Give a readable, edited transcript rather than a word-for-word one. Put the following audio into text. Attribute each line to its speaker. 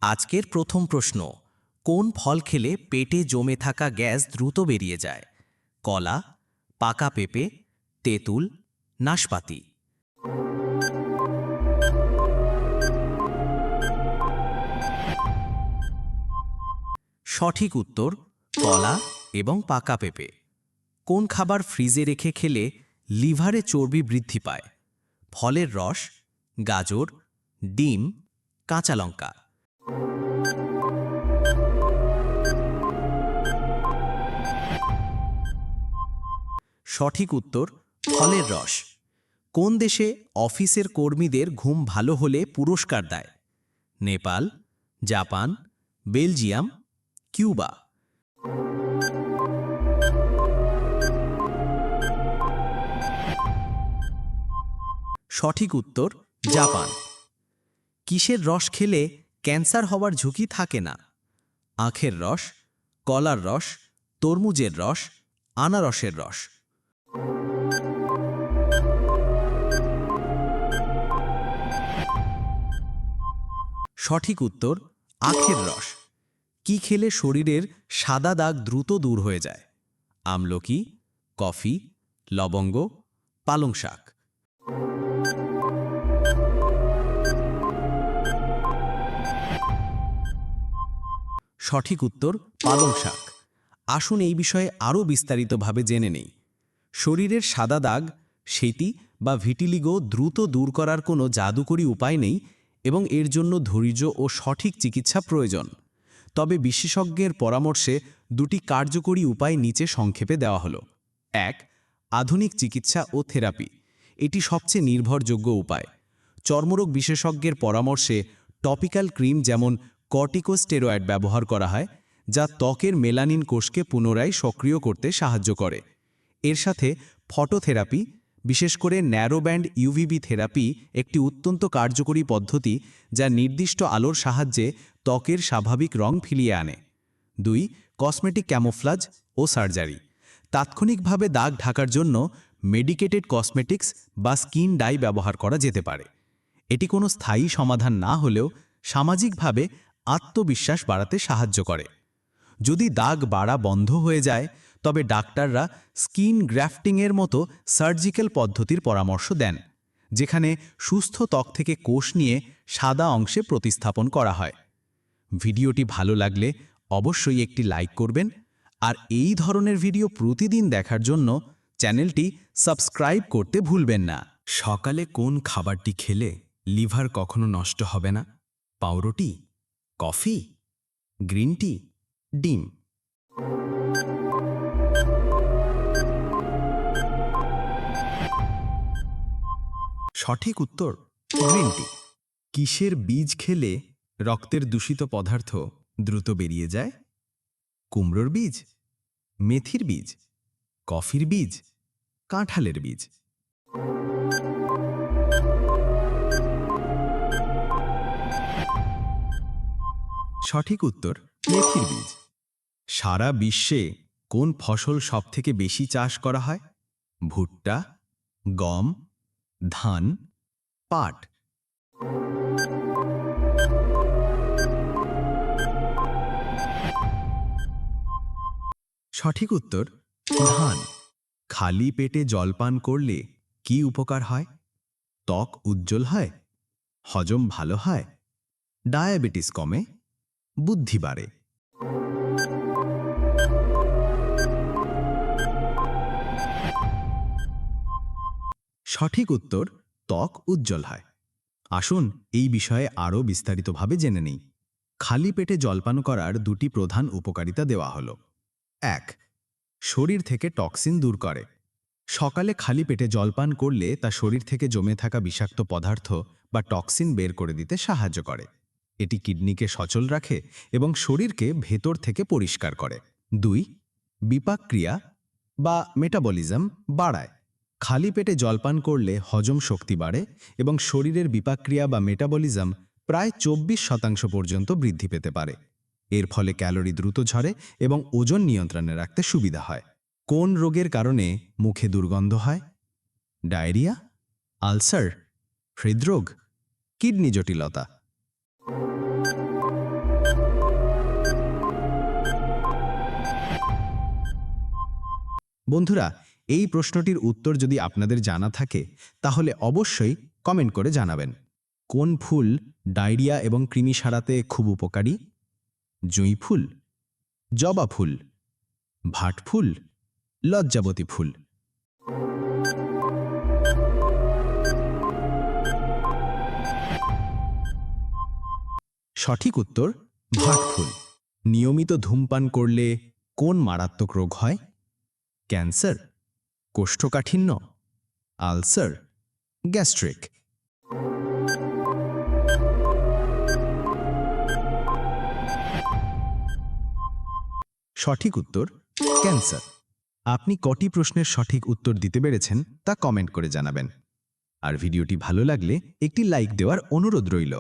Speaker 1: আজকের প্রথম প্রশ্ন, কোন ফল খেলে পেটে জমে থাকা গ্যাস দ্রুত বেরিয়ে যায়? কলা, পাকা পেঁপে, তেঁতুল, নাশপাতি। সঠিক উত্তর কলা এবং পাকা পেঁপে। কোন খাবার ফ্রিজে রেখে খেলে লিভারে চর্বি বৃদ্ধি পায়? ফলের রস, গাজর, ডিম, কাঁচা লঙ্কা। সঠিক উত্তর ফলের রস। কোন দেশে অফিসের কর্মীদের ঘুম ভালো হলে পুরস্কার দেয়? Nepal, Japan, Belgium, Cuba. সঠিক উত্তর জাপান। কিসের রস খেলে ক্যান্সার হওয়ার ঝুঁকি থাকে না? আখের রস, কলার রস, তরমুজের রস, আনারসের রস। সঠিক উত্তর আখের রস। কি খেলে শরীরের সাদা দাগ দ্রুত দূর হয়ে যায়? আমলকি, কফি, লবঙ্গ, পালং শাক। সঠিক উত্তর পালং শাক। আসুন এই বিষয়ে আরও বিস্তারিতভাবে জেনে নেই। শরীরের সাদা দাগ, সেতি বা ভিটিলিগো দ্রুত দূর করার কোনো জাদুকরী উপায় নেই এবং এর জন্য ধৈর্য ও সঠিক চিকিৎসা প্রয়োজন। তবে বিশেষজ্ঞের পরামর্শে দুটি কার্যকরী উপায় নিচে সংক্ষেপে দেওয়া হলো। ১. আধুনিক চিকিৎসা ও থেরাপি। এটি সবচেয়ে নির্ভরযোগ্য উপায়। চর্মরোগ বিশেষজ্ঞের পরামর্শে টপিক্যাল ক্রিম যেমন কর্টিকোস্টেরয়েড ব্যবহার করা হয়, যা ত্বকের মেলানিন কোষকে পুনরায় সক্রিয় করতে সাহায্য করে। এর সাথে ফটোথেরাপি, বিশেষ করে ন্যারো ব্যান্ড ইউভিবি থেরাপি একটি অত্যন্ত কার্যকরী পদ্ধতি যা নির্দিষ্ট আলোর সাহায্যে ত্বকের স্বাভাবিক রং ফিরিয়ে আনে। ২. কসমেটিক ক্যামোফ্লাজ ও সার্জারি। তাৎক্ষণিকভাবে দাগ ঢাকার জন্য মেডিকেটেড কসমেটিক্স বা স্কিন ডাই ব্যবহার করা যেতে পারে। এটি কোনো স্থায়ী সমাধান না হলেও সামাজিকভাবে আত্মবিশ্বাস বাড়াতে সাহায্য করে। যদি দাগ বাড়া বন্ধ হয়ে যায়, তবে ডাক্তাররা স্কিন গ্রাফটিংয়ের মতো সার্জিক্যাল পদ্ধতির পরামর্শ দেন, যেখানে সুস্থ ত্বক থেকে কোষ নিয়ে সাদা অংশে প্রতিস্থাপন করা হয়। ভিডিওটি ভালো লাগলে অবশ্যই একটি লাইক করবেন, আর এই ধরনের ভিডিও প্রতিদিন দেখার জন্য চ্যানেলটি সাবস্ক্রাইব করতে ভুলবেন না। সকালে কোন খাবারটি খেলে লিভার কখনো নষ্ট হবে না? পাউরুটি, কফি, গ্রিন টি, ডিম। সঠিক উত্তর গ্রিন টি। কিসের বীজ খেলে রক্তের দূষিত পদার্থ দ্রুত বেরিয়ে যায়? কুমড়োর বীজ, মেথির বীজ, কফির বীজ, কাঁঠালের বীজ। সঠিক উত্তর মেথির বীজ। সারা বিশ্বে কোন ফসল সবথেকে বেশি চাষ করা হয়? ভুট্টা, গম, ধান, পাট। সঠিক উত্তর ধান। খালি পেটে জলপান করলে কি উপকার হয়? ত্বক উজ্জ্বল হয়, হজম ভালো হয়, ডায়াবেটিস কমে, বুদ্ধি বাড়ে। সঠিক উত্তর ত্বক উজ্জ্বল হয়। আসুন এই বিষয়ে আরও বিস্তারিতভাবে জেনে নিই। খালি পেটে জলপান করার দুটি প্রধান উপকারিতা দেওয়া হলো। ১. শরীর থেকে টক্সিন দূর করে। সকালে খালি পেটে জলপান করলে তা শরীর থেকে জমে থাকা বিষাক্ত পদার্থ বা টক্সিন বের করে দিতে সাহায্য করে। এটি কিডনিকে সচল রাখে এবং শরীরকে ভেতর থেকে পরিষ্কার করে। ২. বিপাকক্রিয়া বা মেটাবলিজম বাড়ায়। খালি পেটে জলপান করলে হজম শক্তি বাড়ে এবং শরীরের বিপাকক্রিয়া বা মেটাবলিজম প্রায় ২৪% পর্যন্ত বৃদ্ধি পেতে পারে। এর ফলে ক্যালোরি দ্রুত ঝরে এবং ওজন নিয়ন্ত্রণে রাখতে সুবিধা হয়। কোন রোগের কারণে মুখে দুর্গন্ধ হয়? ডায়রিয়া, আলসার, হৃদরোগ, কিডনি জটিলতা। বন্ধুরা, এই প্রশ্নটির উত্তর যদি আপনাদের জানা থাকে তাহলে অবশ্যই কমেন্ট করে জানাবেন। কোন ফুল ডায়রিয়া এবং কৃমি সারাতে খুব উপকারী? জুঁই ফুল, জবা ফুল, ভাট ফুল, লজ্জাবতী ফুল। সঠিক উত্তর ভাট ফুল। নিয়মিত ধূমপান করলে কোন মারাত্মক রোগ হয়? ক্যান্সার, কোষ্ঠকাঠিন্য, আলসার, গ্যাস্ট্রিক। সঠিক উত্তর ক্যান্সার। আপনি কটি প্রশ্নের সঠিক উত্তর দিতে পেরেছেন তা কমেন্ট করে জানাবেন। আর ভিডিওটি ভালো লাগলে একটি লাইক দেওয়ার অনুরোধ রইল।